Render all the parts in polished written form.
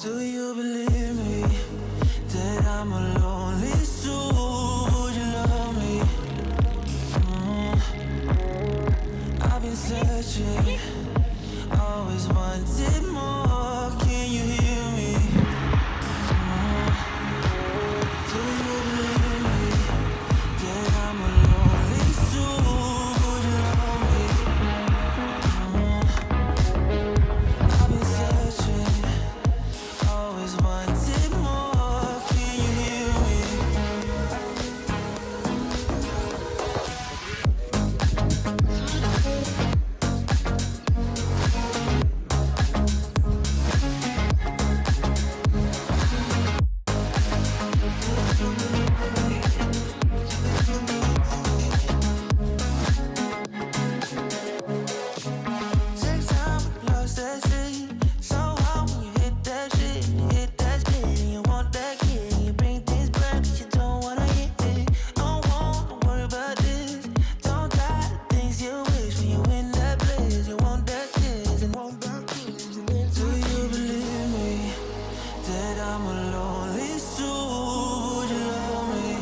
Do you believe me that I'm a lonely soul? Would you love me? I've been searching, always wanted more. Can you hear me? Do you believe me that I'm a lonely soul? Would you love me? I've been searching, always wanted more. Can you hear me? Take time, lost that shit. So hard when you hit that shit. Hit that split and you want that kid. You bring things back 'cause you don't wanna hit it. Don't wanna worry about this. Don't try the things you wish when you in that place. You want that kiss and want that kiss. Do you believe me that I'm a lonely soul? Would you love me?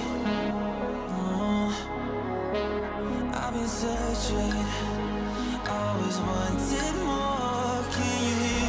I've been searching, always wanted more. Can you hear